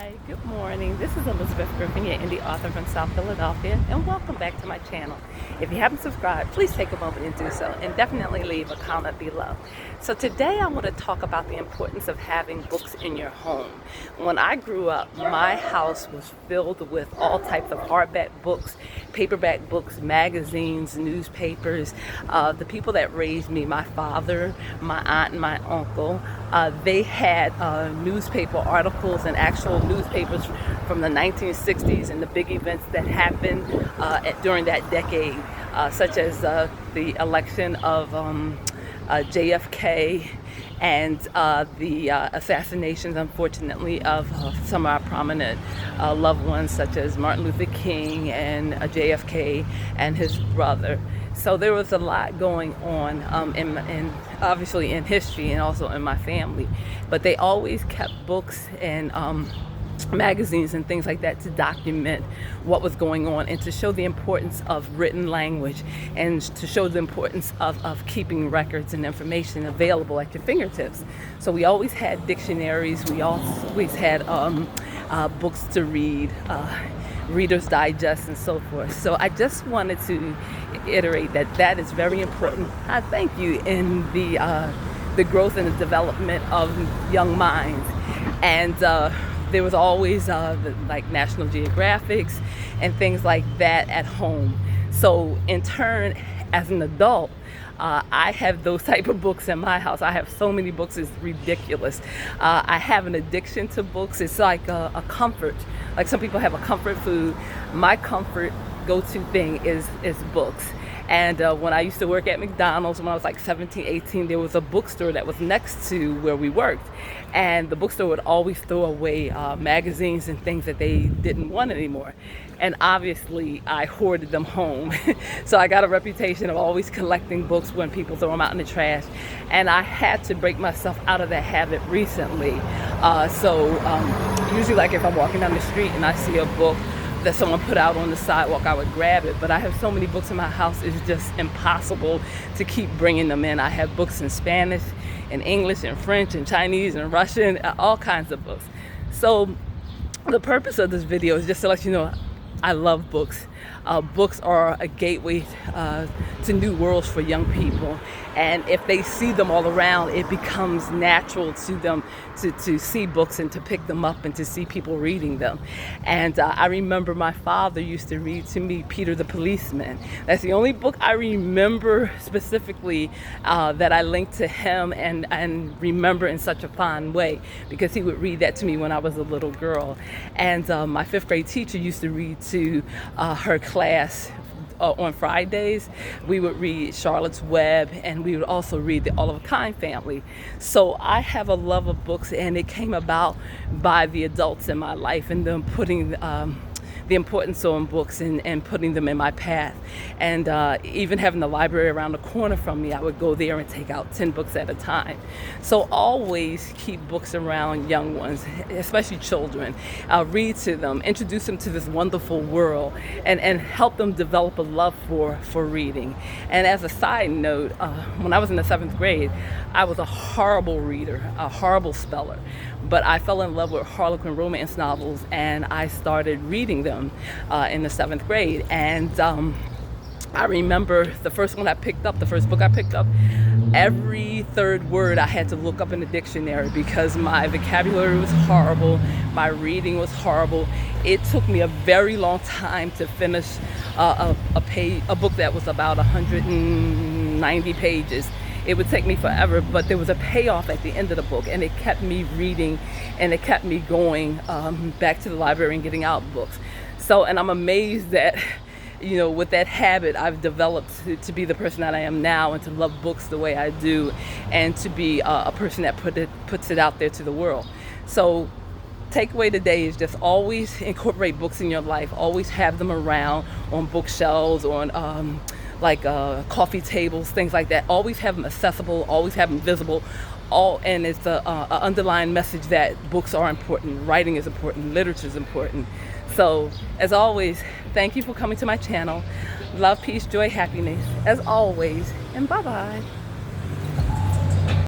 Hi, good morning. This is Elizabeth Griffin, your indie author from South Philadelphia, and welcome back to my channel. If you haven't subscribed, please take a moment and do so, and definitely leave a comment below. So today I want to talk about the importance of having books in your home. When I grew up, my house was filled with all types of hardback books, paperback books, magazines, newspapers. The people that raised me, my father, my aunt, and my uncle, they had newspaper articles and actual newspapers from the 1960s and the big events that happened during that decade, such as the election of JFK and the assassinations, unfortunately, of some of our prominent loved ones, such as Martin Luther King and JFK and his brother. So there was a lot going on in obviously in history and also in my family, but they always kept books and magazines and things like that to document what was going on and to show the importance of written language and to show the importance of keeping records and information available at your fingertips. So we always had dictionaries, we always had books to read, Reader's Digest and so forth. So I just wanted to iterate that is very important. I thank you in the growth and the development of young minds. And there was always like National Geographics and things like that at home. So in turn, as an adult, I have those type of books in my house. I have so many books, it's ridiculous. I have an addiction to books. It's like a comfort. Like some people have a comfort food. My comfort go-to thing is books. And when I used to work at McDonald's when I was like 17, 18, there was a bookstore that was next to where we worked. And the bookstore would always throw away magazines and things that they didn't want anymore. And obviously I hoarded them home. So I got a reputation of always collecting books when people throw them out in the trash. And I had to break myself out of that habit recently. Usually like if I'm walking down the street and I see a book that someone put out on the sidewalk, I would grab it. But I have so many books in my house, it's just impossible to keep bringing them in. I have books in Spanish, in English, and French, and Chinese, and Russian, all kinds of books. So the purpose of this video is just to let you know I love books. Books are a gateway to new worlds for young people. And if they see them all around, it becomes natural to them to see books and to pick them up and to see people reading them. And I remember my father used to read to me Peter the Policeman. That's the only book I remember specifically that I linked to him and remember in such a fond way, because he would read that to me when I was a little girl. And my fifth grade teacher used to read to her class on Fridays. We would read Charlotte's Web, and we would also read the Oliver Kyne family. So I have a love of books, and it came about by the adults in my life and them putting the importance on books and putting them in my path. And even having the library around the corner from me, I would go there and take out 10 books at a time. So always keep books around young ones, especially children. Read to them, introduce them to this wonderful world, and help them develop a love for reading. And as a side note, when I was in the 7th grade, I was a horrible reader, a horrible speller. But I fell in love with Harlequin romance novels, and I started reading them in the 7th grade. And I remember the first book I picked up, every third word I had to look up in the dictionary because my vocabulary was horrible, my reading was horrible. It took me a very long time to finish a book that was about 190 pages. It would take me forever, but there was a payoff at the end of the book, and it kept me reading, and it kept me going back to the library and getting out books. So, and I'm amazed that, you know, with that habit, I've developed to be the person that I am now, and to love books the way I do, and to be a person that puts it out there to the world. So takeaway today is just always incorporate books in your life. Always have them around on bookshelves, on coffee tables, things like that. Always have them accessible, always have them visible. And it's an underlying message that books are important, writing is important, literature is important. So as always, thank you for coming to my channel. Love, peace, joy, happiness, as always, and bye-bye.